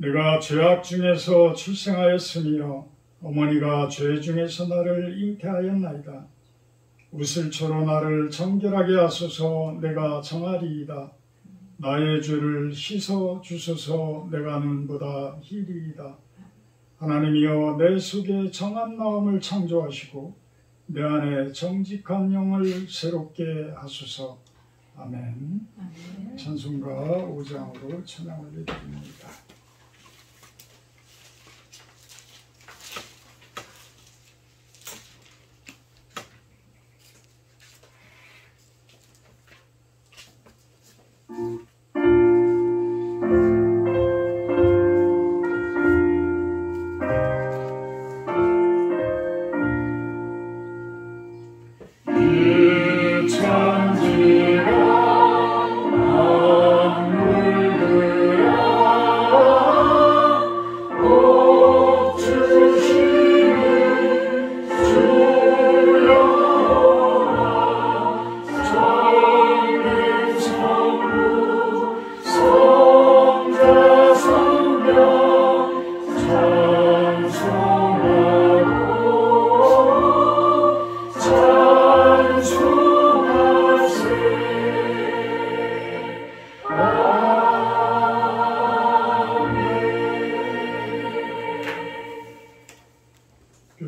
내가 죄악 중에서 출생하였으며 어머니가 죄 중에서 나를 잉태하였나이다. 우슬초로 나를 정결하게 하소서. 내가 정하리이다. 나의 죄를 씻어 주소서. 내가 눈보다 희리이다. 하나님이여, 내 속에 정한 마음을 창조하시고 내 안에 정직한 영을 새롭게 하소서. 아멘. 찬송가 5장으로 찬양 올려드립니다.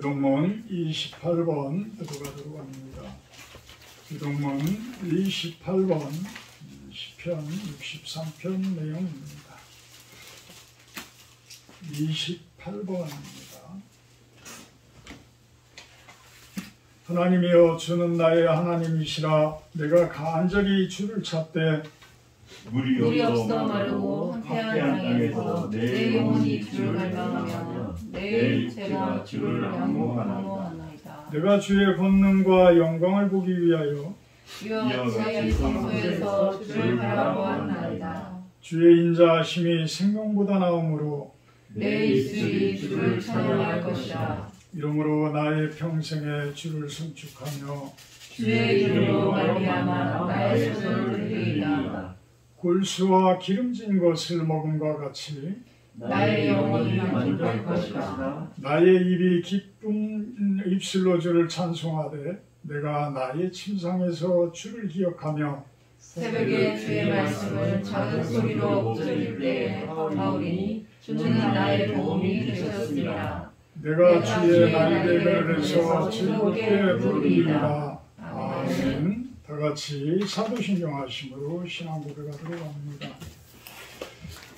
교동문 28번 들어가도록 합니다. 교동문 28번 시편 63편 내용입니다. 28번입니다. 하나님이여, 주는 나의 하나님이시라. 내가 간절히 주를 찾되 물이 없어 마르고 황폐한 땅에서 내 영혼이 주를 갈망하며 내 육체가 주를 양목하나이다. 내가 주의 권능과 영광을 보기 위하여 이와 같이 성소에서 주를 바라보았나이다. 주의 인자하심이 생명보다 나음으로 내 입술이 주를 찬양할 것이다. 이러므로 나의 평생에 주를 선축하며 주의 이름으로 말미암아 나의 손을 들리이다. 골수와 기름진 것을 먹음과 같이 나의 영혼이 만족할 것이다. 나의 입이 기쁜 입술로 주를 찬송하되 내가 나의 침상에서 주를 기억하며 새벽에 주의 말씀을 작은 소리로 엎드릴 때에 바울이니 주는 나의 도움이 되셨습니다. 내가 주의 날개를 해서 즐겁게 부르리이다. 아멘. 다 같이 사도신경 하심으로 신앙 고백하도록 합니다.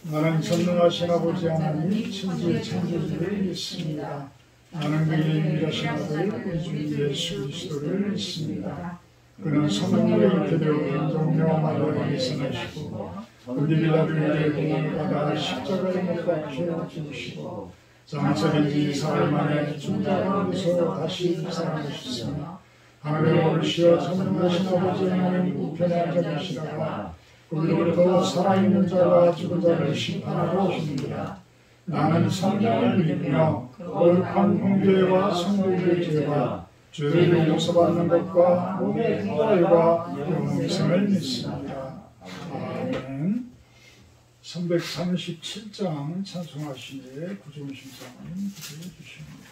나는 전능하신 아버지 하나님 천지의 창조주를 믿습니다. 나는 그의 유일하신 아들 우리 주 예수 그리스도를 믿습니다. 그는 성령으로 잉태되어 공정녀 마리아에게 생하시고 본디 빌라도에게 고난을 받아 십자가에 못 박혀 죽으시고 장차된 지 4일 만에 죽은 자 가운데서 다시 살아나셨으며 하늘에 오르시어 전능하신 아버지 하나님 우편에 앉아 계시다가 거기로부터 살아있는 자와 죽은 자를 심판하러 오십니다. 나는 성령을 믿으며 거룩한 공교회와 성도들의 죄와 죄를 용서받는 것과 몸의 부활과 영생을 믿습니다. 아멘. 337장 찬송하시기에 구종심사님 기도해 주십니다.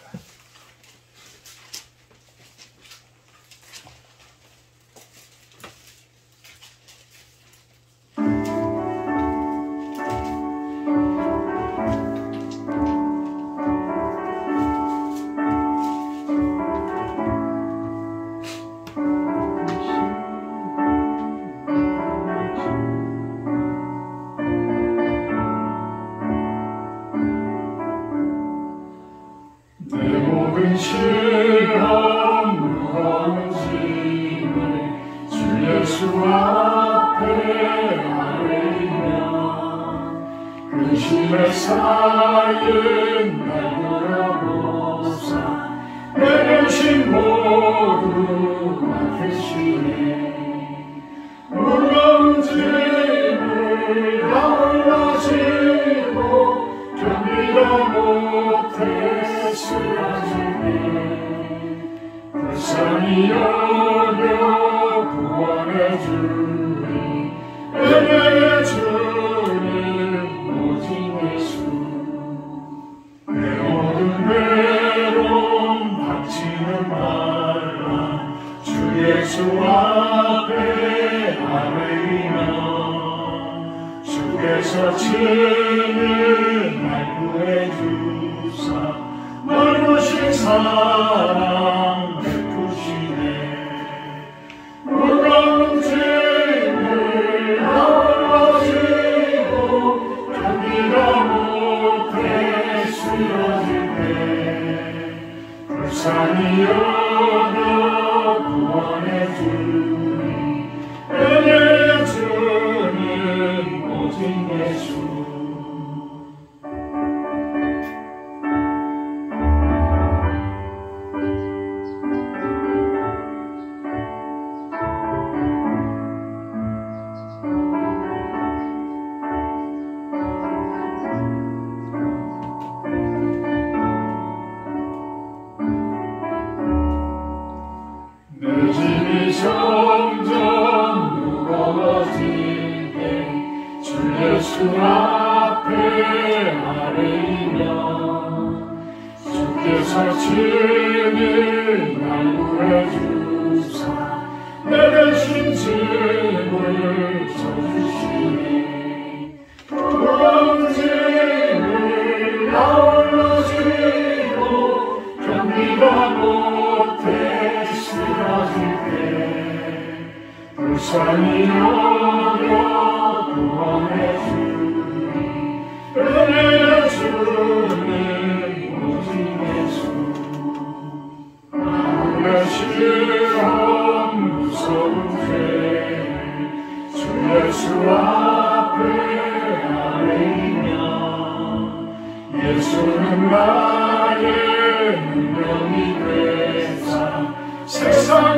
세상을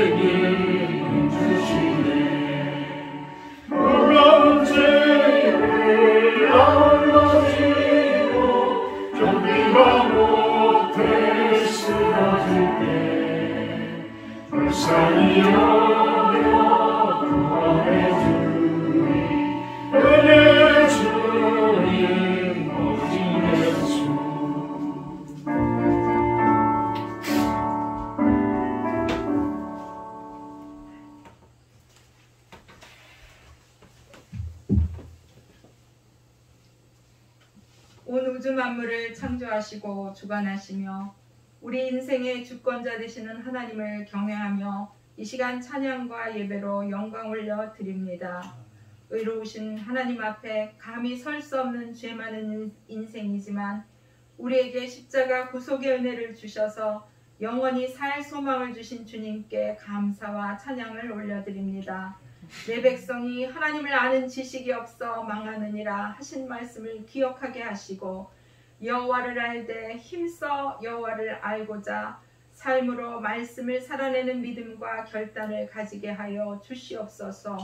이긴 우주 만물을 창조하시고 주관하시며 우리 인생의 주권자 되시는 하나님을 경외하며 이 시간 찬양과 예배로 영광 올려 드립니다. 의로우신 하나님 앞에 감히 설 수 없는 죄 많은 인생이지만 우리에게 십자가 구속의 은혜를 주셔서 영원히 살 소망을 주신 주님께 감사와 찬양을 올려드립니다. 내 백성이 하나님을 아는 지식이 없어 망하느니라 하신 말씀을 기억하게 하시고 여호와를 알되 힘써 여호와를 알고자 삶으로 말씀을 살아내는 믿음과 결단을 가지게 하여 주시옵소서.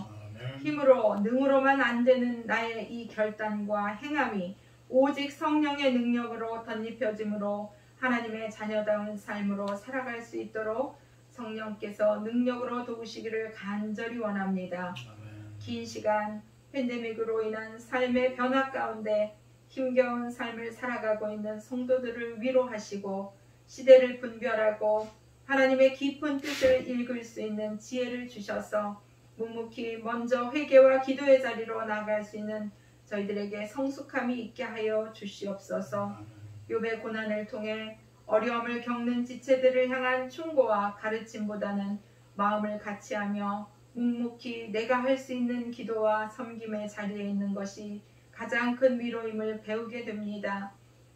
힘으로 능으로만 안 되는 나의 이 결단과 행함이 오직 성령의 능력으로 덧입혀짐으로 하나님의 자녀다운 삶으로 살아갈 수 있도록 성령께서 능력으로 도우시기를 간절히 원합니다. 긴 시간 팬데믹으로 인한 삶의 변화 가운데 힘겨운 삶을 살아가고 있는 성도들을 위로하시고 시대를 분별하고 하나님의 깊은 뜻을 읽을 수 있는 지혜를 주셔서 묵묵히 먼저 회개와 기도의 자리로 나아갈 수 있는 저희들에게 성숙함이 있게 하여 주시옵소서. 욥의 고난을 통해 어려움을 겪는 지체들을 향한 충고와 가르침보다는 마음을 같이하며 묵묵히 내가 할 수 있는 기도와 섬김의 자리에 있는 것이 가장 큰 위로임을 배우게 됩니다.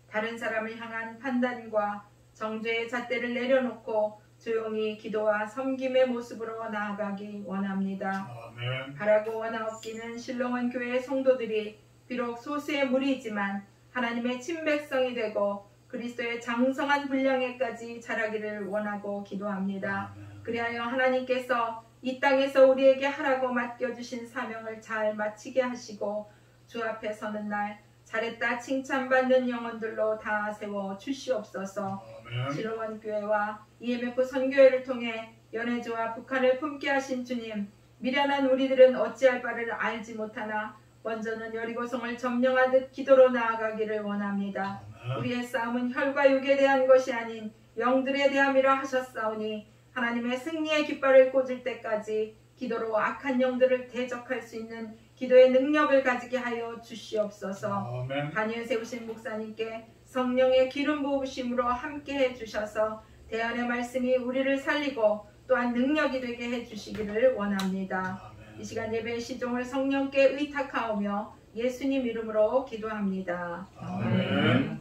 다른 사람을 향한 판단과 정죄의 잣대를 내려놓고 조용히 기도와 섬김의 모습으로 나아가기 원합니다. 아멘. 바라고 원하옵기는 신롱원 교회의 성도들이 비록 소수의 무리이지만 하나님의 친백성이 되고 그리스도의 장성한 분량에까지 자라기를 원하고 기도합니다. 그리하여 하나님께서 이 땅에서 우리에게 하라고 맡겨주신 사명을 잘 마치게 하시고 주 앞에 서는 날 잘했다 칭찬받는 영혼들로 다 세워 주시옵소서. 신롱원 교회와 EMF 선교회를 통해 연해주와 북한을 품게 하신 주님, 미련한 우리들은 어찌할 바를 알지 못하나 먼저는 여리고성을 점령하듯 기도로 나아가기를 원합니다. 우리의 싸움은 혈과 육에 대한 것이 아닌 영들에 대함이라 하셨사오니 하나님의 승리의 깃발을 꽂을 때까지 기도로 악한 영들을 대적할 수 있는 기도의 능력을 가지게 하여 주시옵소서. 다니엘 세우신 목사님께 성령의 기름 부으심으로 함께해 주셔서 대안의 말씀이 우리를 살리고 또한 능력이 되게 해주시기를 원합니다. 이 시간 예배의 시종을 성령께 의탁하오며 예수님 이름으로 기도합니다. 아멘.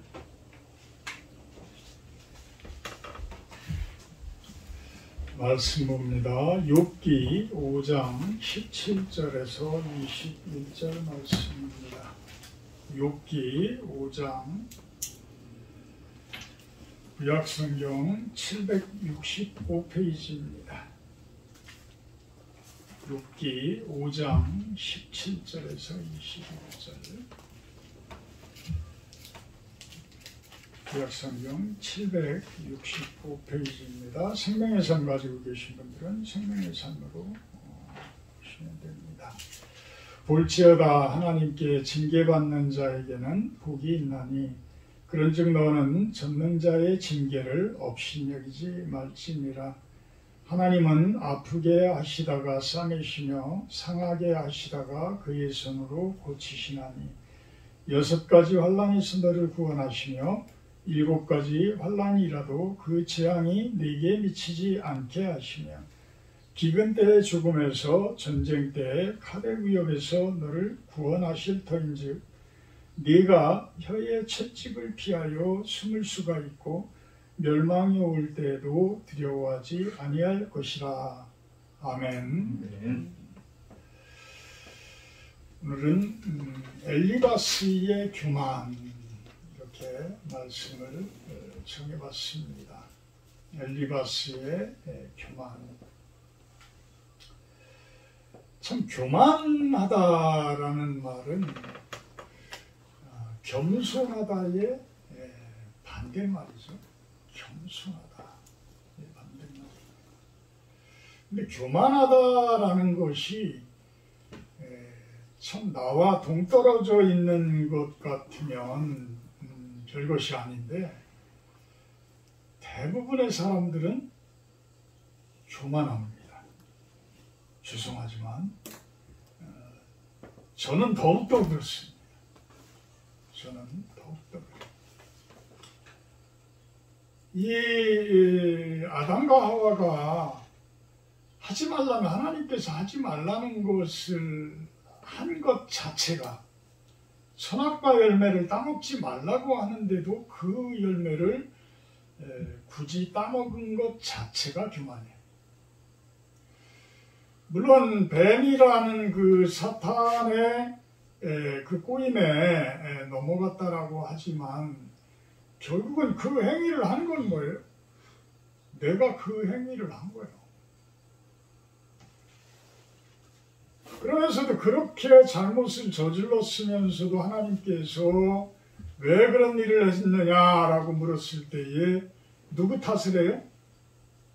말씀 봅니다. 욥기 5장 17절에서 21절 말씀입니다. 욥기 5장 구약성경 765페이지입니다. 욥기 5장 17절에서 21절 구약성경 765페이지입니다. 생명의 삶 가지고 계신 분들은 생명의 삶으로 보시면 됩니다. 볼지어다 하나님께 징계받는 자에게는 복이 있나니 그런즉 너는 전능자의 징계를 없이 여기지 말지니라. 하나님은 아프게 하시다가 싸매시며 상하게 하시다가 그의 손으로 고치시나니 6가지 환난에서 너를 구원하시며 7가지 환난이라도 그 재앙이 네게 미치지 않게 하시며 기근 때의 죽음에서 전쟁 때의 칼의 위협에서 너를 구원하실 터인즉 네가 혀의 채찍을 피하여 숨을 수가 있고 멸망이 올 때에도 두려워하지 아니할 것이라. 아멘. 오늘은 엘리바스의 교만 이렇게 말씀을 정해봤습니다. 엘리바스의 교만. 참 교만하다라는 말은 겸손하다의 반대말이죠. 겸손하다. 반대말. 근데 교만하다라는 것이 참 나와 동떨어져 있는 것 같으면 별것이 아닌데 대부분의 사람들은 교만합니다. 죄송하지만 저는 더욱더 그렇습니다. 저는 더욱더 그래요. 이 아담과 하와가 하지 말라는, 하나님께서 하지 말라는 것을 한 것 자체가, 선악과 열매를 따먹지 말라고 하는데도 그 열매를 굳이 따먹은 것 자체가 교만이에요. 물론 뱀이라는 그 사탄의 그 꼬임에 넘어갔다라고 하지만 결국은 그 행위를 한 건 뭐예요? 내가 그 행위를 한 거예요. 그러면서도 그렇게 잘못을 저질렀으면서도 하나님께서 왜 그런 일을 했느냐라고 물었을 때에 누구 탓을 해요?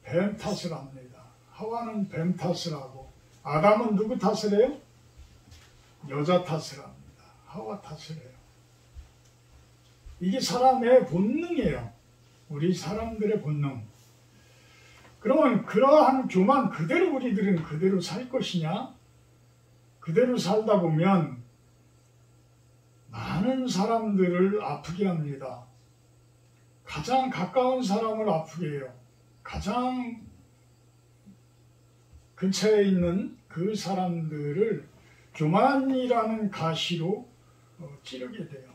뱀 탓을 합니다. 하와는 뱀 탓을 하고, 아담은 누구 탓을 해요? 여자 탓을 합니다. 하와 탓을 해요. 이게 사람의 본능이에요. 우리 사람들의 본능. 그러면 그러한 교만 그대로 우리들은 그대로 살 것이냐? 그대로 살다 보면 많은 사람들을 아프게 합니다. 가장 가까운 사람을 아프게 해요. 가장 근처에 있는 그 사람들을 교만이라는 가시로 찌르게 돼요.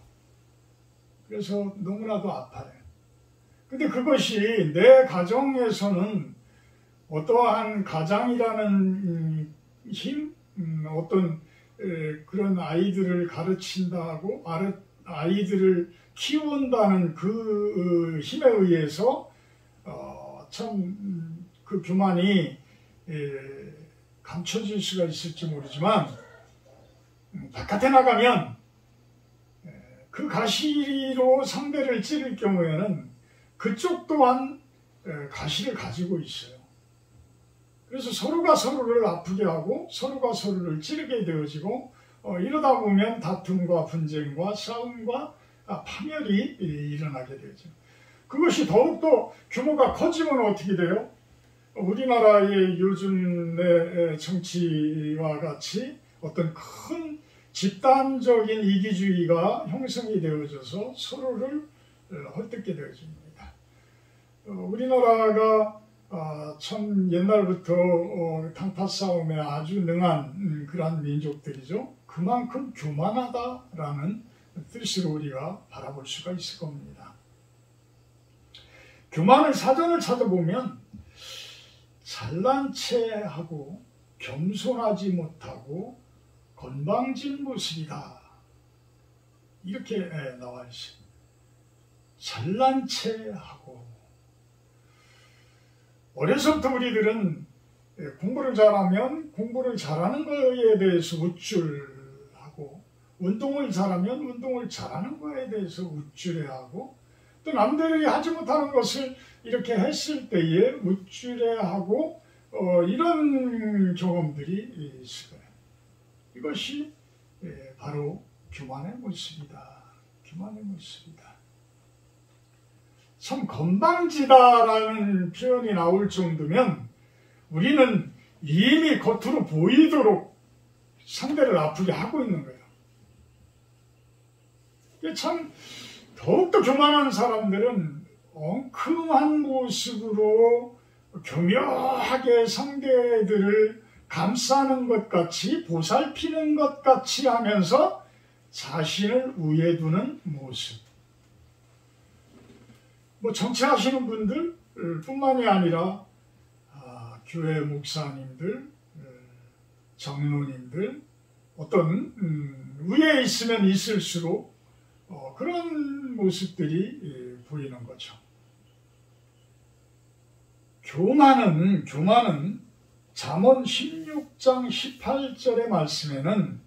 그래서 너무나도 아파요. 근데 그것이 내 가정에서는 어떠한 가장이라는 힘, 어떤 그런 아이들을 가르친다고, 아이들을 키운다는 그 힘에 의해서 참 그 교만이 감춰질 수가 있을지 모르지만, 바깥에 나가면 그 가시로 상대를 찌를 경우에는 그쪽 또한 가시를 가지고 있어요. 그래서 서로가 서로를 아프게 하고 서로가 서로를 찌르게 되어지고, 이러다 보면 다툼과 분쟁과 싸움과 파멸이 일어나게 되죠. 그것이 더욱더 규모가 커지면 어떻게 돼요? 우리나라의 요즘의 정치와 같이 어떤 큰 집단적인 이기주의가 형성이 되어져서 서로를 헐뜯게 되어집니다. 우리나라가 참 옛날부터 당파 싸움에 아주 능한 그러한 민족들이죠. 그만큼 교만하다라는 뜻으로 우리가 바라볼 수가 있을 겁니다. 교만을 사전을 찾아보면 잘난 체하고 겸손하지 못하고 건방진 모습이다, 이렇게 나와 있습니다. 잘난 체하고, 어려서부터 우리들은 공부를 잘하면 공부를 잘하는 거에 대해서 우쭐하고, 운동을 잘하면 운동을 잘하는 거에 대해서 우쭐해하고, 또 남들이 하지 못하는 것을 이렇게 했을 때에 우쭐해하고, 이런 경험들이 있을 거예요. 이것이 바로 교만의 모습이다. 교만의 모습이다. 참 건방지다라는 표현이 나올 정도면 우리는 이미 겉으로 보이도록 상대를 아프게 하고 있는 거예요. 참 더욱더 교만한 사람들은 엉큼한 모습으로 교묘하게 상대들을 감싸는 것 같이, 보살피는 것 같이 하면서 자신을 우에 두는 모습. 정치하시는 분들 뿐만이 아니라 교회 목사님들, 장로님들, 어떤 위에 있으면 있을수록 그런 모습들이 보이는 거죠. 교만은 잠언 16장 18절의 말씀에는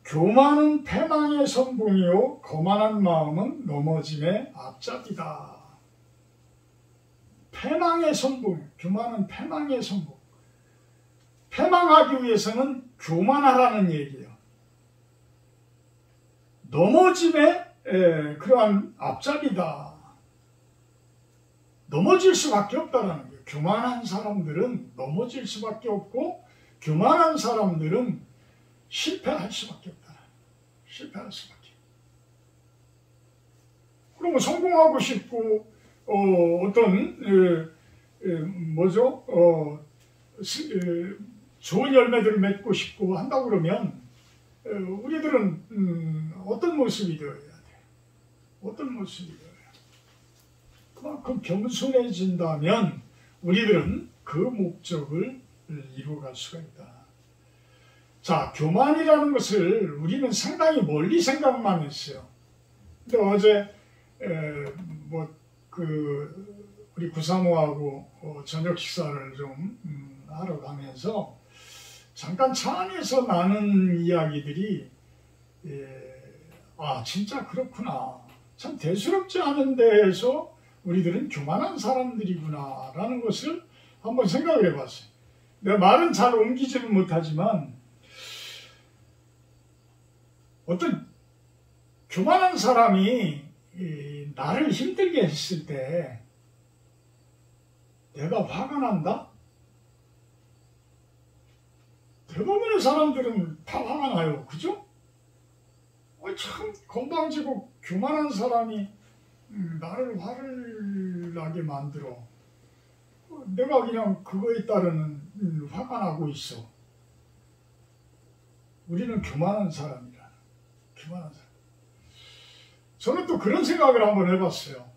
교만은 패망의 선봉이요 거만한 마음은 넘어짐의 앞잡이다. 패망의 선봉, 교만은 패망의 선봉. 패망하기 위해서는 교만하라는 얘기예요. 넘어짐의 그러한 앞잡이다. 넘어질 수밖에 없다라는 거예요. 교만한 사람들은 넘어질 수밖에 없고, 교만한 사람들은 실패할 수밖에 없다. 실패할 수밖에. 그러면 성공하고 싶고 어떤 좋은 열매들을 맺고 싶고 한다고 그러면 우리들은 어떤 모습이 되어야 돼? 어떤 모습이 되어야 돼? 그만큼 겸손해진다면 우리들은 그 목적을 이루어갈 수가 있다. 자, 교만이라는 것을 우리는 상당히 멀리 생각만 했어요. 근데 어제 우리 구사모하고 저녁 식사를 좀 하러 가면서 잠깐 차 안에서 나눈 이야기들이 진짜 그렇구나. 참 대수롭지 않은 데에서 우리들은 교만한 사람들이구나 라는 것을 한번 생각을 해봤어요. 내가 말은 잘 옮기지는 못하지만 어떤 교만한 사람이 나를 힘들게 했을 때 내가 화가 난다? 대부분의 사람들은 다 화가 나요. 그죠? 참 건방지고 교만한 사람이 나를 화를 나게 만들어. 내가 그냥 그거에 따르는 화가 나고 있어. 우리는 교만한 사람이라. 교만한 사람. 저는 또 그런 생각을 한번 해봤어요.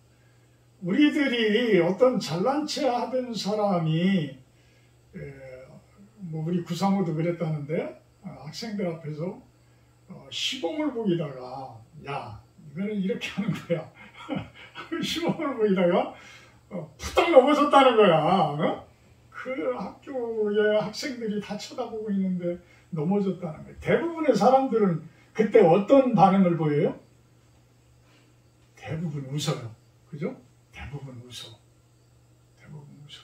우리들이 어떤 잘난 체 하던 사람이 우리 구사모도 그랬다는데 학생들 앞에서 시범을 보이다가 야 이거는 이렇게 하는 거야. 시범을 보이다가 푸떡 넘어졌다는 거야. 그 학교의 학생들이 다 쳐다보고 있는데 넘어졌다는 거야. 대부분의 사람들은 그때 어떤 반응을 보여요? 대부분 웃어요. 그죠? 대부분 웃어. 대부분 웃어.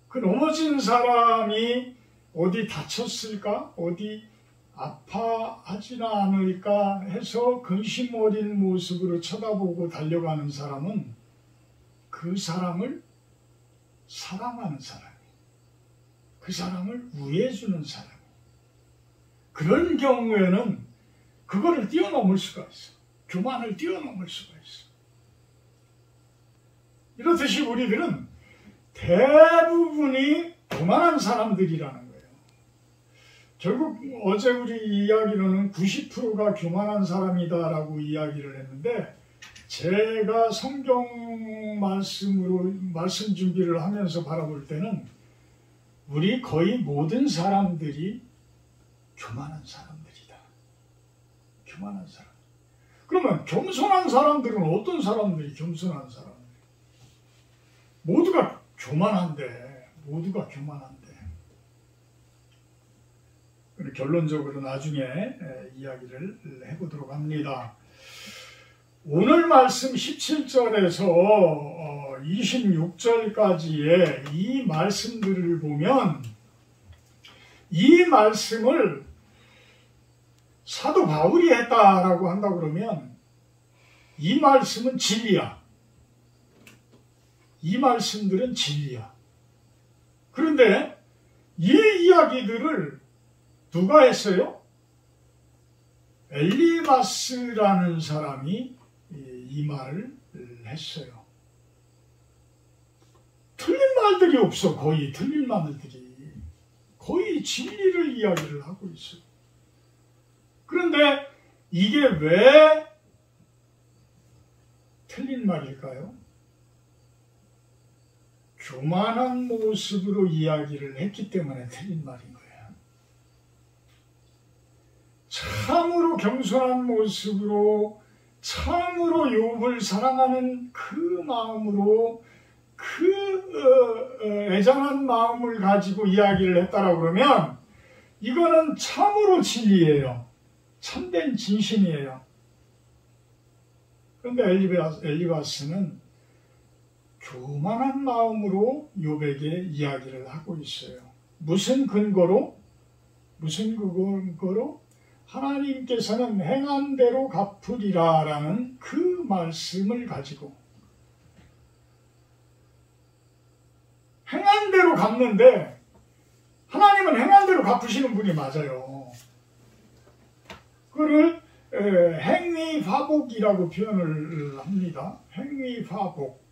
그 넘어진 사람이 어디 다쳤을까? 어디 아파하지나 않을까 해서 근심 어린 모습으로 쳐다보고 달려가는 사람은 그 사람을 사랑하는 사람이, 그 사람을 위해주는 사람이. 그런 경우에는 그거를 뛰어넘을 수가 있어. 교만을 뛰어넘을 수가 있어. 이렇듯이 우리들은 대부분이 교만한 사람들이라는 거예요. 결국 어제 우리 이야기로는 90%가 교만한 사람이다라고 이야기를 했는데 제가 성경 말씀 준비를 하면서 바라볼 때는 우리 거의 모든 사람들이 교만한 사람들이다. 교만한 사람. 그러면 겸손한 사람들은 어떤 사람들이 겸손한 사람들? 모두가 교만한데, 모두가 교만한데. 결론적으로 나중에 이야기를 해보도록 합니다. 오늘 말씀 17절에서 26절까지의 이 말씀들을 보면 이 말씀을 사도 바울이 했다라고 한다 그러면 이 말씀은 진리야. 이 말씀들은 진리야. 그런데 이 이야기들을 누가 했어요? 엘리바스라는 사람이 이 말을 했어요. 틀린 말들이 없어. 거의 틀린 말들이. 거의 진리를 이야기를 하고 있어요. 그런데 이게 왜 틀린 말일까요? 교만한 모습으로 이야기를 했기 때문에 틀린 말인 거예요. 참으로 겸손한 모습으로 참으로 욥을 사랑하는 그 마음으로 그 애잔한 마음을 가지고 이야기를 했다라고 그러면 이거는 참으로 진리예요. 참된 진심이에요. 그런데 엘리바스는 교만한 마음으로 욥에게 이야기를 하고 있어요. 무슨 근거로? 하나님께서는 행한 대로 갚으리라 라는 그 말씀을 가지고 행한 대로 갚는데 하나님은 행한 대로 갚으시는 분이 맞아요. 그거를 행위화복이라고 표현을 합니다. 행위화복.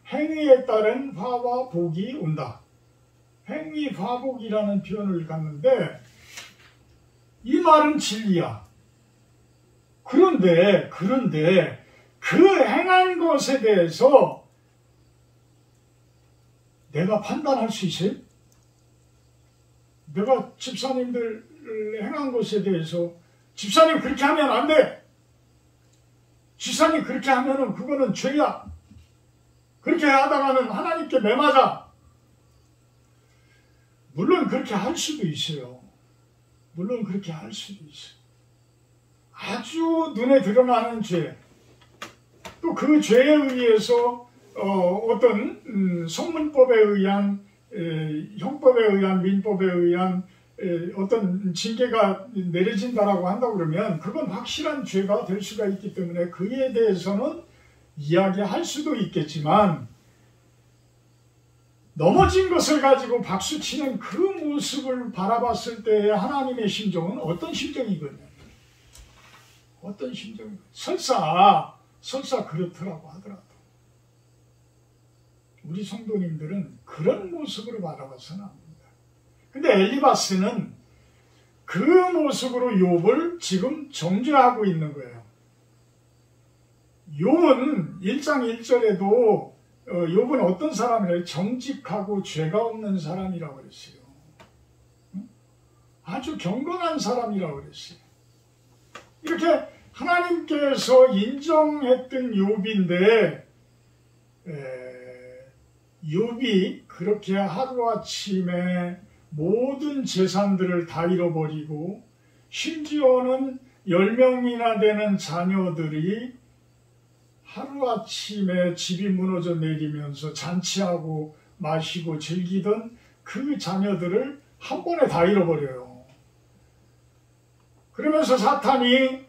행위에 따른 화와 복이 온다. 행위화복이라는 표현을 갖는데 이 말은 진리야. 그런데 그 행한 것에 대해서 내가 판단할 수 있어요? 내가 집사님들 행한 것에 대해서 집사님 그렇게 하면 안 돼. 집사님 그렇게 하면은 그거는 죄야. 그렇게 하다가는 하나님께 매맞아. 물론 그렇게 할 수도 있어요. 물론 그렇게 할 수도 있어요. 아주 눈에 드러나는 죄. 또 그 죄에 의해서 어떤 성문법에 의한 형법에 의한 민법에 의한 어떤 징계가 내려진다라고 한다 그러면 그건 확실한 죄가 될 수가 있기 때문에 그에 대해서는 이야기할 수도 있겠지만 넘어진 것을 가지고 박수치는 그 모습을 바라봤을 때 하나님의 심정은 어떤 심정이거든요. 어떤 심정이거든요. 설사 그렇더라고 하더라도 우리 성도님들은 그런 모습으로 바라봐서는 안 됩니다. 근데 엘리바스는 그 모습으로 욥을 지금 정죄하고 있는 거예요. 욥은 1장 1절에도 욥은 어떤 사람이래요? 정직하고 죄가 없는 사람이라고 그랬어요. 아주 경건한 사람이라고 그랬어요. 이렇게 하나님께서 인정했던 욥인데 욥이 그렇게 하루아침에 모든 재산들을 다 잃어버리고 심지어는 10명이나 되는 자녀들이 하루아침에 집이 무너져 내리면서 잔치하고 마시고 즐기던 그 자녀들을 한 번에 다 잃어버려요. 그러면서 사탄이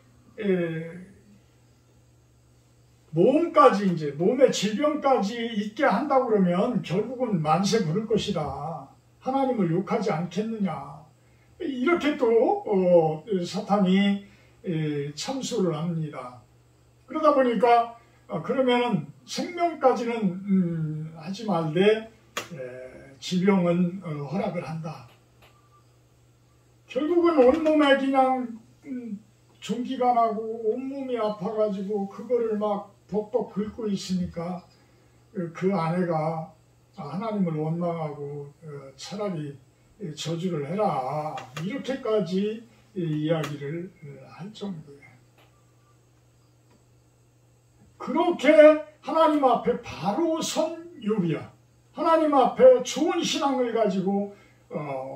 몸의 질병까지 있게 한다고 그러면 결국은 만세 부를 것이다. 하나님을 욕하지 않겠느냐. 이렇게 또 사탄이 참수를 합니다. 그러다 보니까 그러면은 생명까지는 하지 말되 질병은 허락을 한다. 결국은 온몸에 그냥 종기가 나고 온몸이 아파가지고 그거를 막 벅벅 긁고 있으니까 그 아내가 하나님을 원망하고 차라리 저주를 해라 이렇게까지 이야기를 할 정도예요. 그렇게 하나님 앞에 바로 선 욥이야. 하나님 앞에 좋은 신앙을 가지고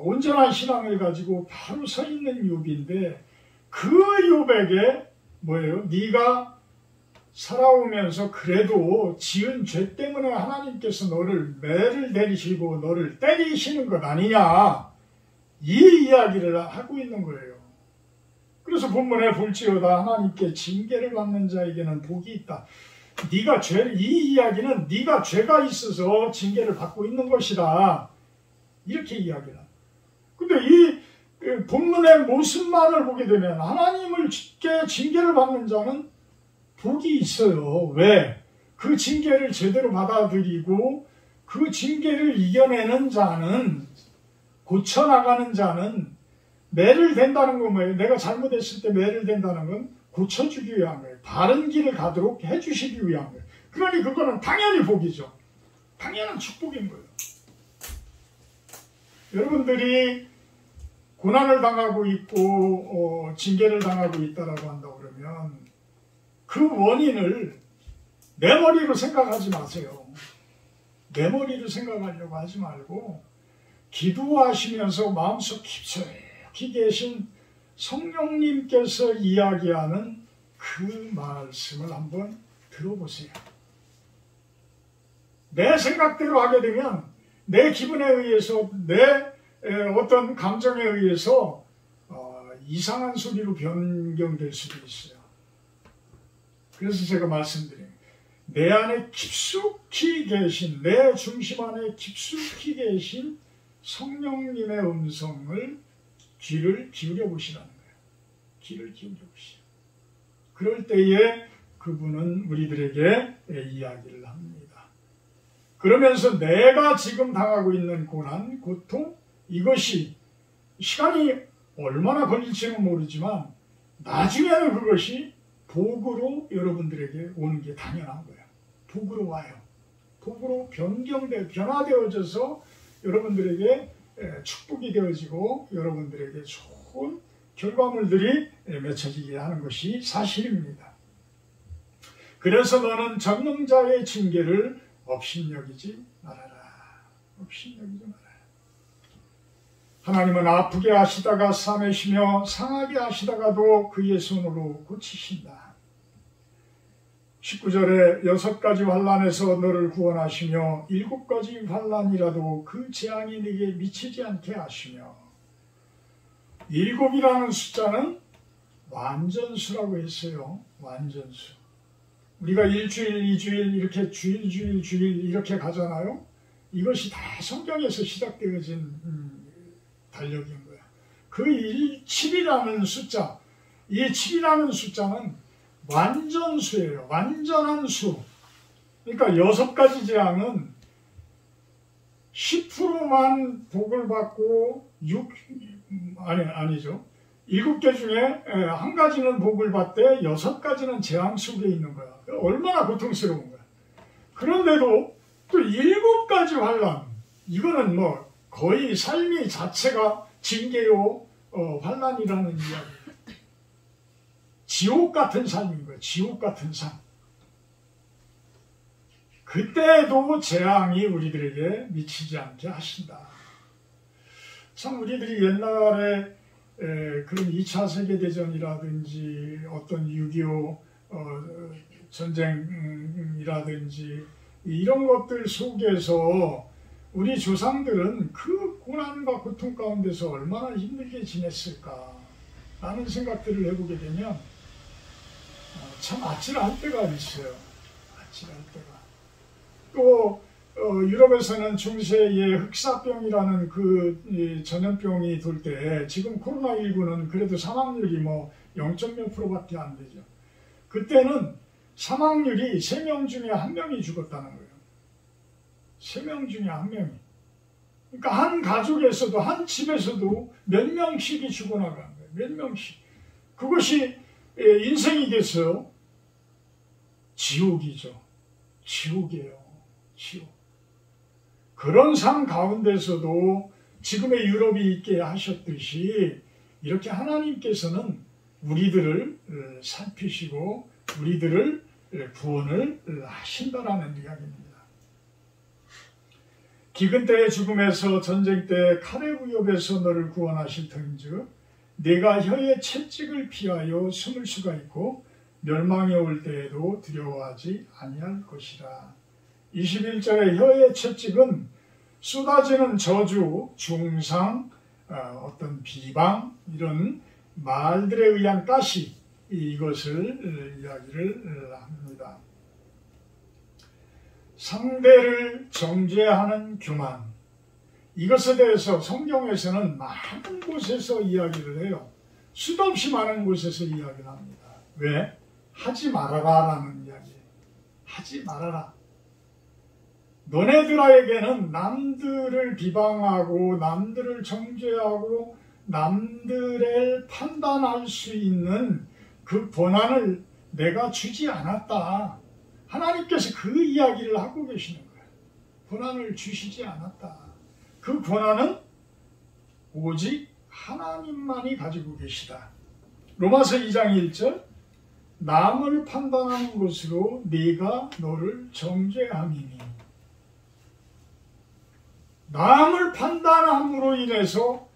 온전한 신앙을 가지고 바로 서 있는 욥인데 그 욥에게 뭐예요? 네가 살아오면서 그래도 지은 죄 때문에 하나님께서 너를 매를 내리시고 너를 때리시는 것 아니냐 이 이야기를 하고 있는 거예요. 그래서 본문에 볼지어다 하나님께 징계를 받는 자에게는 복이 있다. 이 이야기는 네가 죄가 있어서 징계를 받고 있는 것이다. 이렇게 이야기를 합니다. 근데 이 본문의 모습만을 보게 되면 하나님께 징계를 받는 자는 복이 있어요. 왜? 그 징계를 제대로 받아들이고 그 징계를 이겨내는 자는 고쳐나가는 자는 매를 댄다는 건 뭐예요? 내가 잘못했을 때 매를 댄다는 건 고쳐주기 위한 거예요. 바른 길을 가도록 해주시기 위한 거예요. 그러니 그거는 당연히 복이죠. 당연한 축복인 거예요. 여러분들이 고난을 당하고 있고 징계를 당하고 있다라고 한다고 그러면 그 원인을 내 머리로 생각하지 마세요. 내 머리로 생각하려고 하지 말고 기도하시면서 마음속 깊숙이 계신 성령님께서 이야기하는 그 말씀을 한번 들어보세요. 내 생각대로 하게 되면 내 기분에 의해서 내 어떤 감정에 의해서 이상한 소리로 변경될 수도 있어요. 그래서 제가 말씀드려요. 내 안에 깊숙이 계신, 내 중심 안에 깊숙이 계신 성령님의 음성을 귀를 기울여 보시라는 거예요. 귀를 기울여 보시라. 그럴 때에 그분은 우리들에게 이야기를 합니다. 그러면서 내가 지금 당하고 있는 고난, 고통, 이것이 시간이 얼마나 걸릴지는 모르지만 나중에는 그것이 복으로 여러분들에게 오는 게 당연한 거예요. 복으로 와요. 복으로 변화되어져서 여러분들에게 축복이 되어지고 여러분들에게 좋은 결과물들이 맺혀지게 하는 것이 사실입니다. 그래서 너는 전능자의 징계를 업신여기지 말아라. 업신여기지 말아라. 하나님은 아프게 하시다가 싸매시며 상하게 하시다가도 그의 손으로 고치신다. 19절에 6가지 환난에서 너를 구원하시며 7가지 환난이라도 그 재앙이 네게 미치지 않게 하시며 7이라는 숫자는 완전수라고 했어요. 완전수. 우리가 일주일, 2주일 이렇게 주일 이렇게 가잖아요. 이것이 다 성경에서 시작되어진 달력인 거야. 그 7이라는 숫자, 이 7이라는 숫자는 완전수예요. 완전한 수. 그러니까 6가지 재앙은 10%만 복을 받고 7개 중에 1가지는 복을 받되 6가지는 재앙 속에 있는 거야. 얼마나 고통스러운 거야. 그런데도 또 7가지 환난, 이거는 뭐 거의 삶이 자체가 징계요 환난이라는 이야기. 지옥 같은 삶인 거예요. 지옥 같은 삶. 그때도 재앙이 우리들에게 미치지 않게 하신다. 참 우리들이 옛날에 그런 2차 세계대전이라든지 어떤 6.25 전쟁이라든지 이런 것들 속에서 우리 조상들은 그 고난과 고통 가운데서 얼마나 힘들게 지냈을까 라는 생각들을 해보게 되면 참 아찔할 때가 있어요. 아찔할 때가. 또 유럽에서는 중세에 흑사병이라는 그 전염병이 돌 때 지금 코로나19는 그래도 사망률이 뭐 0.몇 %밖에 안 되죠. 그때는 사망률이 3명 중에 1명이 죽었다는 거예요. 3명 중에 1명이. 그러니까 한 가족에서도 한 집에서도 몇 명씩이 죽어나가는 거예요. 몇 명씩. 그것이 인생이겠어요? 지옥이죠. 지옥이에요. 지옥. 그런 삶 가운데서도 지금의 유럽이 있게 하셨듯이 이렇게 하나님께서는 우리들을 살피시고 우리들을 구원을 하신다라는 이야기입니다. 기근 때의 죽음에서 전쟁 때 칼의 위협에서 너를 구원하실 터인즉 내가 혀의 채찍을 피하여 숨을 수가 있고 멸망이 올 때에도 두려워하지 아니할 것이라. 21절의 혀의 채찍은 쏟아지는 저주, 중상, 어떤 비방 이런 말들에 의한 가시 이것을 이야기를 합니다. 상대를 정죄하는 교만, 이것에 대해서 성경에서는 많은 곳에서 이야기를 해요. 수도 없이 많은 곳에서 이야기를 합니다. 왜? 하지 말아라 라는 이야기예요. 하지 말아라. 너네들에게는 남들을 비방하고 남들을 정죄하고 남들을 판단할 수 있는 그 권한을 내가 주지 않았다. 하나님께서 그 이야기를 하고 계시는 거예요. 권한을 주시지 않았다. 그 권한은 오직 하나님만이 가지고 계시다. 로마서 2장 1절 남을 판단하는 것으로 네가 너를 정죄함이니. 남을 판단함으로 인해서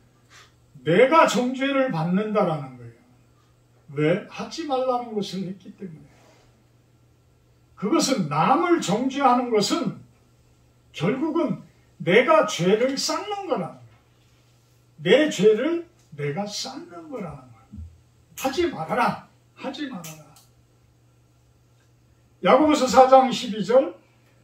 내가 정죄를 받는다라는 거예요. 왜? 하지 말라는 것을 했기 때문에. 그것은 남을 정죄하는 것은 결국은 내가 죄를 쌓는 거라는 거예요. 내 죄를 내가 쌓는 거라는 거예요. 하지 말아라. 하지 말아라. 야고보서 4장 12절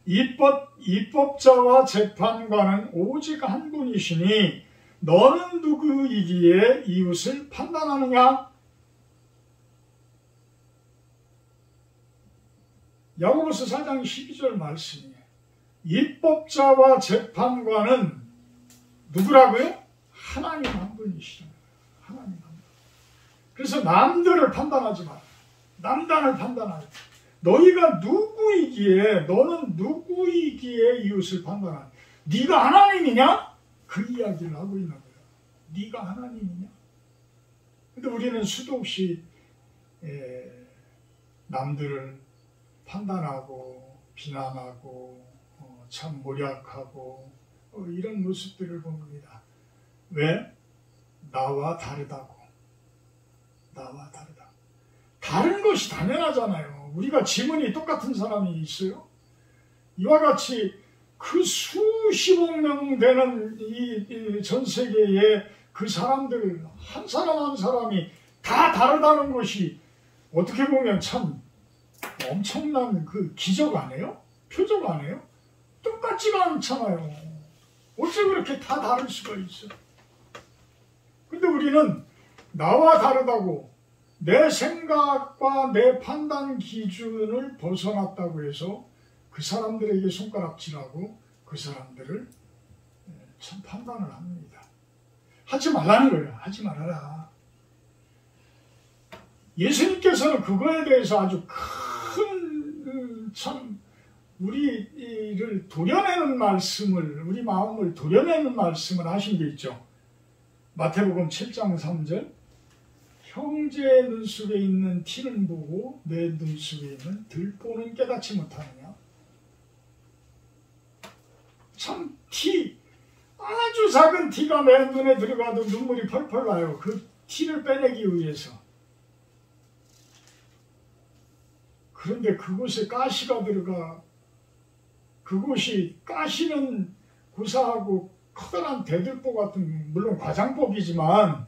입법자와 재판관은 오직 한 분이시니 너는 누구이기에 이웃을 판단하느냐? 야고보서 4장 12절 말씀이에요. 입법자와 재판관은 누구라고요? 하나님 한 분이시잖아요. 하나님 한 분. 그래서 남들을 판단하지 마라. 남단을 판단하지. 너희가 누구이기에, 너는 누구이기에 이웃을 판단하냐? 네가 하나님이냐? 그 이야기를 하고 있는 거예요. 네가 하나님이냐? 근데 우리는 수도 없이 남들을 판단하고 비난하고 참 모략하고 이런 모습들을 봅니다. 왜? 나와 다르다고. 나와 다르다. 다른 것이 당연하잖아요. 우리가 지문이 똑같은 사람이 있어요? 이와 같이 그 수십억 명 되는 이 전 세계의 그 사람들 한 사람 한 사람이 다 다르다는 것이 어떻게 보면 참 엄청난 그 기적 아니에요? 표적 아니에요? 똑같지가 않잖아요. 어째 그렇게 다 다를 수가 있어? 근데 우리는 나와 다르다고 내 생각과 내 판단 기준을 벗어났다고 해서 그 사람들에게 손가락질하고 그 사람들을 참 판단을 합니다. 하지 말라는 거예요. 하지 말아라. 예수님께서는 그거에 대해서 아주 큰 참 우리를 도려내는 말씀을, 우리 마음을 도려내는 말씀을 하신 게 있죠. 마태복음 7장 3절, 형제의 눈속에 있는 티는 보고 내 눈속에 있는 들보는 깨닫지 못하느냐. 참 티, 아주 작은 티가 내 눈에 들어가도 눈물이 펄펄 나요. 그 티를 빼내기 위해서. 그런데 그곳에 가시가 들어가, 그곳이 가시는 구사하고 커다란 대들보 같은, 물론 과장법이지만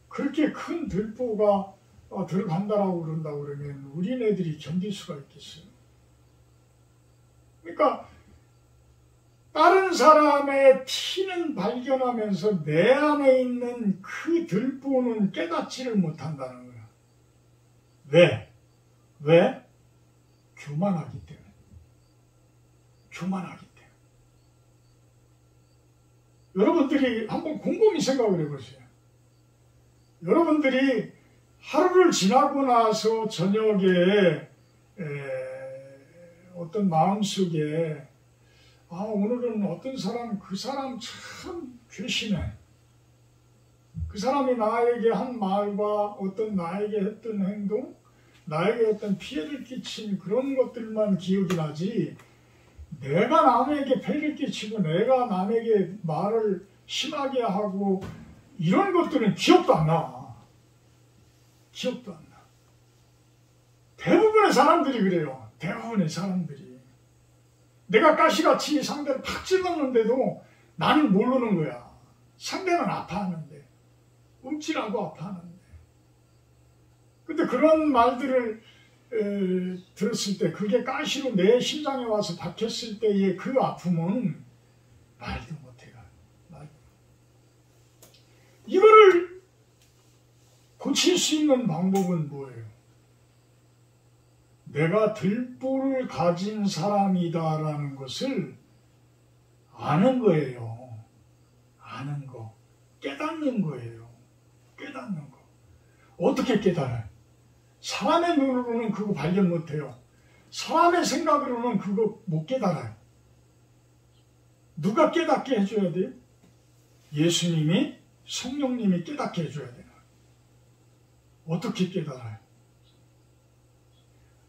그렇게 큰 들보가 들어간다라고 그런다고 그러면 우리네들이 견딜 수가 있겠어요? 그러니까 다른 사람의 티는 발견하면서 내 안에 있는 그 들보는 깨닫지를 못한다는 거야. 왜? 왜? 교만하기 때문에. 교만하기 때문에. 여러분들이 한번 곰곰이 생각을 해보세요. 여러분들이 하루를 지나고 나서 저녁에 어떤 마음속에 오늘은 어떤 사람, 그 사람 참 괘씸해. 그 사람이 나에게 한 말과 어떤 나에게 했던 행동, 나에게 어떤 피해를 끼친 그런 것들만 기억이 나지, 내가 남에게 폐를 끼치고 내가 남에게 말을 심하게 하고 이런 것들은 기억도 안 나. 기억도 안 나. 대부분의 사람들이 그래요. 대부분의 사람들이. 내가 가시같이 상대를 팍 찔렀는데도 나는 모르는 거야. 상대는 아파하는데. 움찔하고 아파하는데. 근데 그런 말들을 들었을 때 그게 가시로 내 심장에 와서 박혔을 때의 그 아픔은 말도 못해요. 이거를 고칠 수 있는 방법은 뭐예요? 내가 들보를 가진 사람이다라는 것을 아는 거예요. 아는 거. 깨닫는 거예요. 깨닫는 거. 어떻게 깨달아요? 사람의 눈으로는 그거 발견 못해요. 사람의 생각으로는 그거 못 깨달아요. 누가 깨닫게 해줘야 돼요? 예수님이, 성령님이 깨닫게 해줘야 돼요. 어떻게 깨달아요?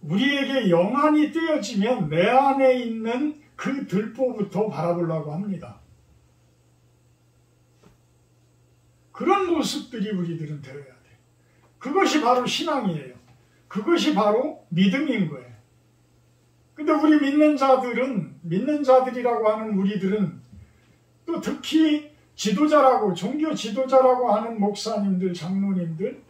우리에게 영안이 떼어지면 내 안에 있는 그 들보부터 바라보려고 합니다. 그런 모습들이 우리들은 되어야 돼요. 그것이 바로 신앙이에요. 그것이 바로 믿음인 거예요. 근데 우리 믿는 자들은, 믿는 자들이라고 하는 우리들은 또 특히 지도자라고, 종교 지도자라고 하는 목사님들, 장로님들,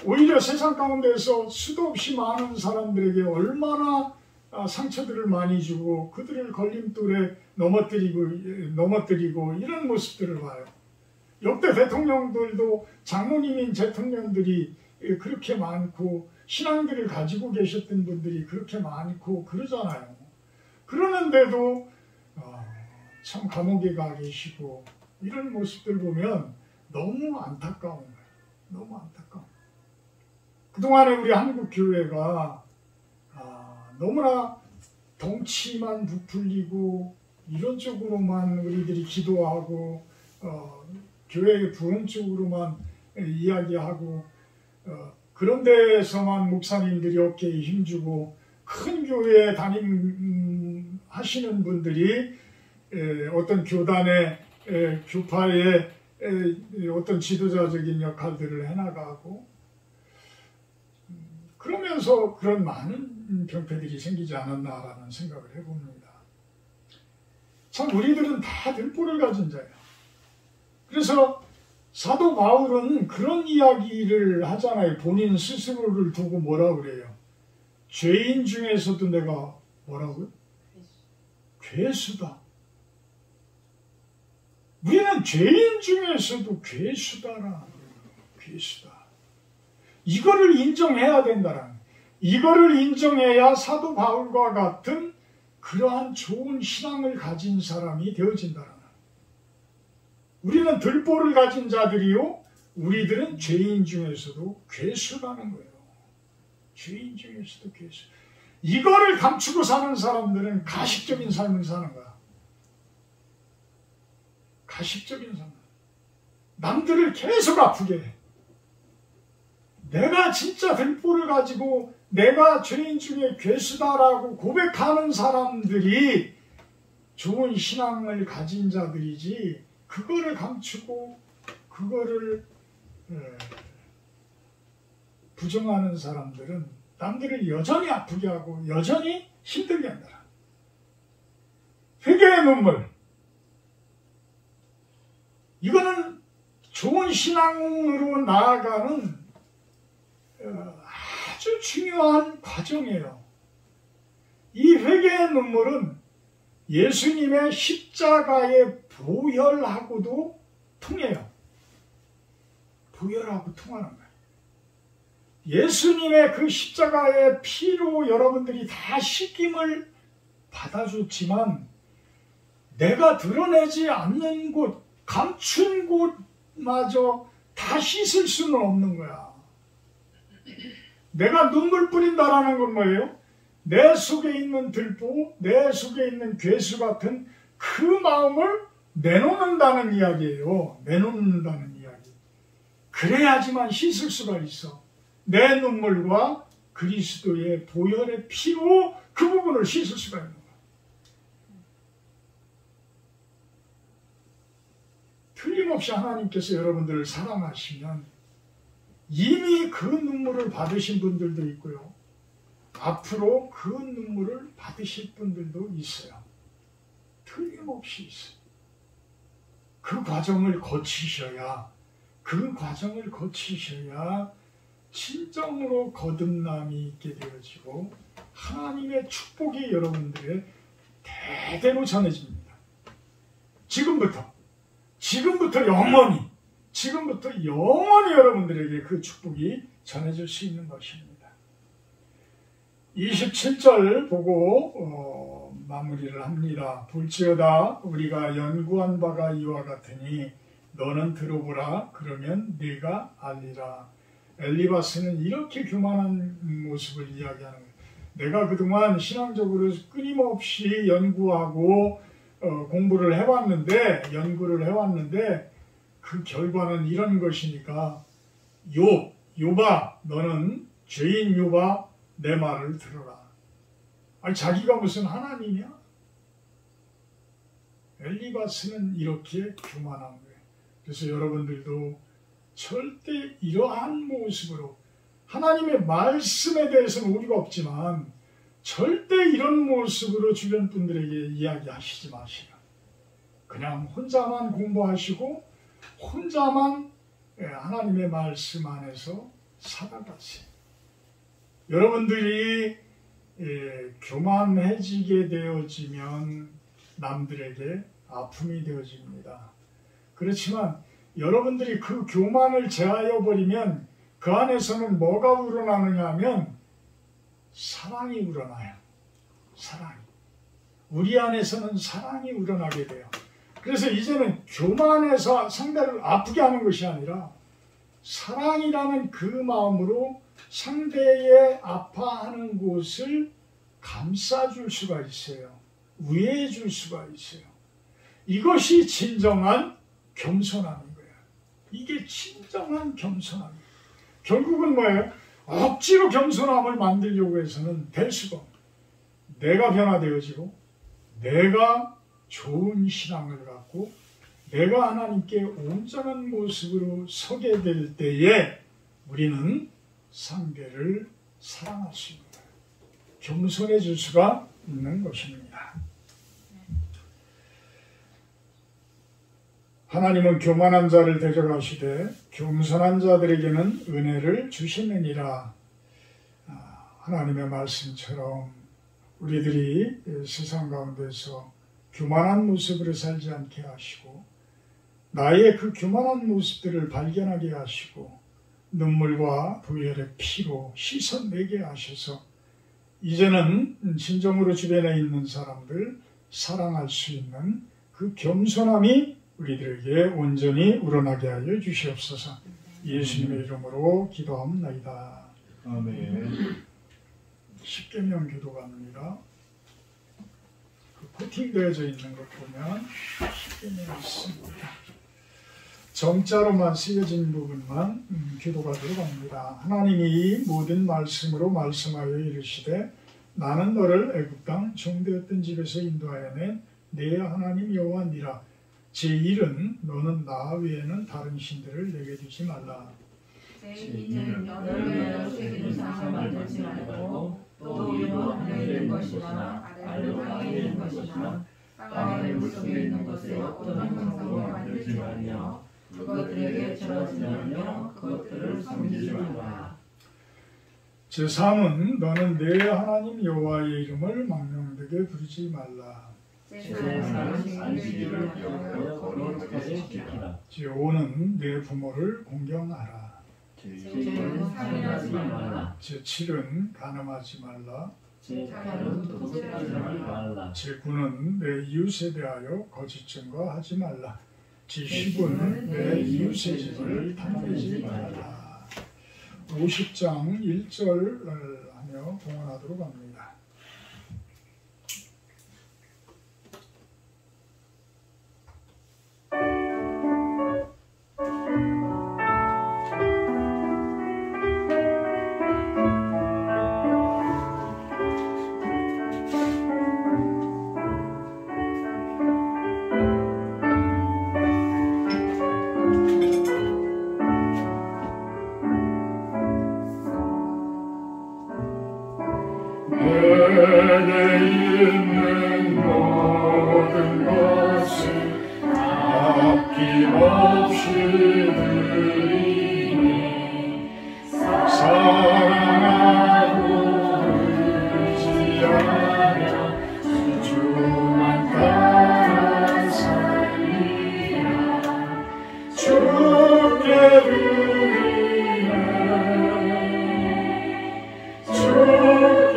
오히려 세상 가운데서 수도 없이 많은 사람들에게 얼마나 상처들을 많이 주고 그들을 걸림돌에 넘어뜨리고 이런 모습들을 봐요. 역대 대통령들도 장로님인 대통령들이 그렇게 많고 신앙들을 가지고 계셨던 분들이 그렇게 많고 그러잖아요. 그러는데도 참 감옥에 가 계시고 이런 모습들 보면 너무 안타까운 거예요. 너무 안타까워. 그동안에 우리 한국 교회가 너무나 덩치만 부풀리고 이런 쪽으로만 우리들이 기도하고 교회의 부흥 쪽으로만 이야기하고 그런 데에서만 목사님들이 어깨에 힘주고 큰 교회에 하시는 분들이 어떤 교단의 교파의 어떤 지도자적인 역할들을 해나가고 그러면서 그런 많은 병폐들이 생기지 않았나라는 생각을 해봅니다. 참 우리들은 다 들보를 가진 자예요. 그래서 사도 바울은 그런 이야기를 하잖아요. 본인 스스로를 두고 뭐라 그래요? 죄인 중에서도 내가 뭐라고요? 괴수다. 우리는 죄인 중에서도 괴수다라는 거예요. 괴수다. 이거를 인정해야 된다라는 거예요. 이거를 인정해야 사도 바울과 같은 그러한 좋은 신앙을 가진 사람이 되어진다라는 거예요. 우리는 들보를 가진 자들이요. 우리들은 죄인 중에서도 괴수라는 거예요. 죄인 중에서도 괴수. 이거를 감추고 사는 사람들은 가식적인 삶을 사는 거야. 가식적인 삶. 남들을 계속 아프게 해. 내가 진짜 들보를 가지고 내가 죄인 중에 괴수다라고 고백하는 사람들이 좋은 신앙을 가진 자들이지 그거를 감추고 그거를 부정하는 사람들은 남들을 여전히 아프게 하고 여전히 힘들게 한다. 회개의 눈물. 이거는 좋은 신앙으로 나아가는 아주 중요한 과정이에요. 이 회개의 눈물은 예수님의 십자가의 보혈하고도 통해요. 보혈하고 통하는 거예요. 예수님의 그 십자가의 피로 여러분들이 다 씻김을 받아줬지만 내가 드러내지 않는 곳, 감춘 곳마저 다 씻을 수는 없는 거야. 내가 눈물 뿌린다라는 건 뭐예요? 내 속에 있는 들보, 내 속에 있는 괴수 같은 그 마음을 내놓는다는 이야기예요. 내놓는다는 이야기. 그래야지만 씻을 수가 있어. 내 눈물과 그리스도의 보혈의 피로 그 부분을 씻을 수가 있는 거야. 틀림없이 하나님께서 여러분들을 사랑하시면 이미 그 눈물을 받으신 분들도 있고요. 앞으로 그 눈물을 받으실 분들도 있어요. 틀림없이 있어요. 그 과정을 거치셔야 진정으로 거듭남이 있게 되어지고 하나님의 축복이 여러분들의 대대로 전해집니다. 지금부터 영원히 여러분들에게 그 축복이 전해질 수 있는 것입니다. 27절 보고 마무리를 합니다. 볼지어다 우리가 연구한 바가 이와 같으니 너는 들어보라 그러면 네가 알리라. 엘리바스는 이렇게 교만한 모습을 이야기하는 거예요. 내가 그동안 신앙적으로 끊임없이 연구하고 공부를 연구를 해왔는데 그 결과는 이런 것이니까 욥아 너는 죄인 욥아 내 말을 들어라. 아니 자기가 무슨 하나님이야? 엘리바스는 이렇게 교만한 거예요. 그래서 여러분들도 절대 이러한 모습으로 하나님의 말씀에 대해서는 오류가 없지만 절대 이런 모습으로 주변 분들에게 이야기하시지 마시라. 그냥 혼자만 공부하시고 혼자만 하나님의 말씀 안에서 살아가세요. 여러분들이 교만해지게 되어지면 남들에게 아픔이 되어집니다. 그렇지만 여러분들이 그 교만을 제하여 버리면 그 안에서는 뭐가 우러나느냐 하면 사랑이 우러나요. 사랑이. 우리 안에서는 사랑이 우러나게 돼요. 그래서 이제는 교만해서 상대를 아프게 하는 것이 아니라 사랑이라는 그 마음으로 상대의 아파하는 곳을 감싸줄 수가 있어요. 위해 줄 수가 있어요. 이것이 진정한 겸손함인 거예요. 이게 진정한 겸손함이에요. 결국은 뭐예요? 억지로 겸손함을 만들려고 해서는 될 수가 없어요. 내가 변화되어지고 내가 좋은 신앙을 갖고 내가 하나님께 온전한 모습으로 서게 될 때에 우리는 상대를 사랑할 수 있는 거예요. 겸손해질 수가 있는 것입니다. 하나님은 교만한 자를 대적하시되 겸손한 자들에게는 은혜를 주시느니라. 하나님의 말씀처럼 우리들이 세상 가운데서 교만한 모습으로 살지 않게 하시고 나의 그 교만한 모습들을 발견하게 하시고 눈물과 부혈의 피로 씻어내게 하셔서 이제는 진정으로 주변에 있는 사람들 사랑할 수 있는 그 겸손함이 우리들에게 온전히 우러나게 하여 주시옵소서. 예수님의 이름으로 기도합나이다. 아멘. 십계명 기도갑니다. 그 코팅되어져 있는 것 보면 십계명이 있습니다. 정자로만 쓰여진 부분만 기도가 들어갑니다. 하나님이 모든 말씀으로 말씀하여 이르시되 나는 너를 애굽 땅 종되었던 집에서 인도하여 내 하나님 여호와니라. 제1은 너는 나 외에는 다른 신들을 내게 두지 말라. 제2는 너를 위하여 새기는 상을 만들지 말고 또 위로 하늘에 있는 것이나 아래로 땅에 있는 것이나 땅 아래 물속에 있는 것에 어떤 형상을 만들지 말며 그것들에게 절하지 말며 그것들을 섬기지 말라. 제3은 너는 내 하나님 여호와의 이름을 망령되게 부르지 말라. 제4는 안식일을 기억하여 거룩하게 지키라. 제5는 내 부모를 공경하라. 제6은 살인하지 말라. 제7은 간음하지 말라. 제8은 도둑질하지 말라. 제9는 내 이웃에 대하여 거짓 증거하지 말라. 제10은 내 이웃의 집을 탐내지 말라. 50장 1절을 하며 봉헌하도록 합니다. 내게 있는 모든 것을 아낌없이 드리니 사랑하고 의지하며 주만 따라 살리라. 주께 드리네 주께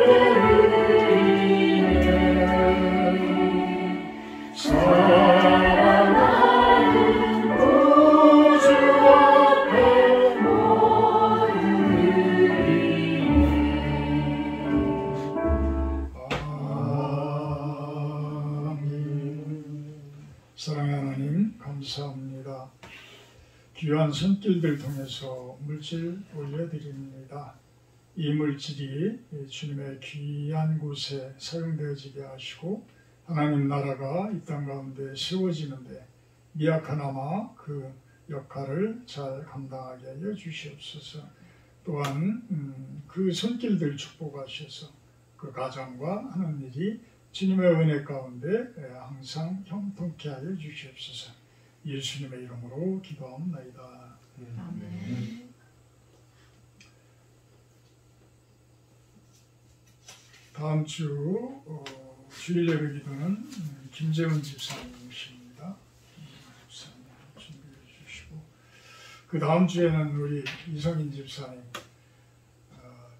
사랑의 하나님 감사합니다. 귀한 손길들 통해서 물질 올려드립니다. 이 물질이 주님의 귀한 곳에 사용되어지게 하시고 하나님 나라가 이 땅 가운데 세워지는데 미약하나마 그 역할을 잘 감당하게 하여 주시옵소서. 또한 그 손길들 축복하셔서 그 가정과 하는 일이 주님의 은혜 가운데 항상 형통케 하여 주시옵소서. 예수님의 이름으로 기도합나이다. 아멘. 다음 주 주일 예배 기도는 김재훈 집사님이십니다. 집사님 준비해 주시고 그 다음 주에는 우리 이성인 집사님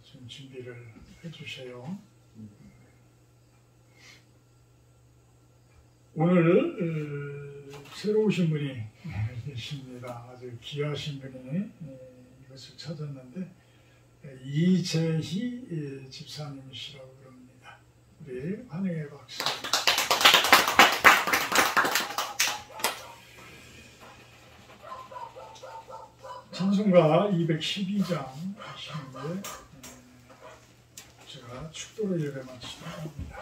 좀 준비를 해주세요. 오늘 새로 오신 분이 계십니다. 아주 귀하신 분이 이것을 찾았는데 이재희 집사님이시라고 그럽니다. 우리 환영의 박수. 찬송가 212장 하시는데 제가 축도로 예배 마치도록 합니다.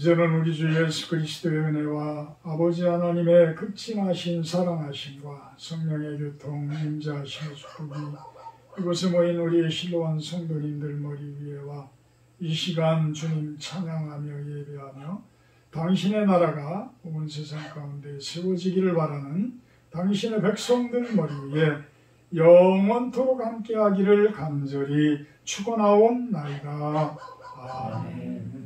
이제는 우리 주 예수 그리스도의 은혜와 아버지 하나님의 극진하신 사랑하심과 성령의 교통 임재하심의 축복이 이곳에 모인 우리의 실로한 성도님들 머리 위에와 이 시간 주님 찬양하며 예배하며 당신의 나라가 온 세상 가운데 세워지기를 바라는 당신의 백성들 머리 위에 영원토록 함께하기를 간절히 축원하옵나이다. 아멘.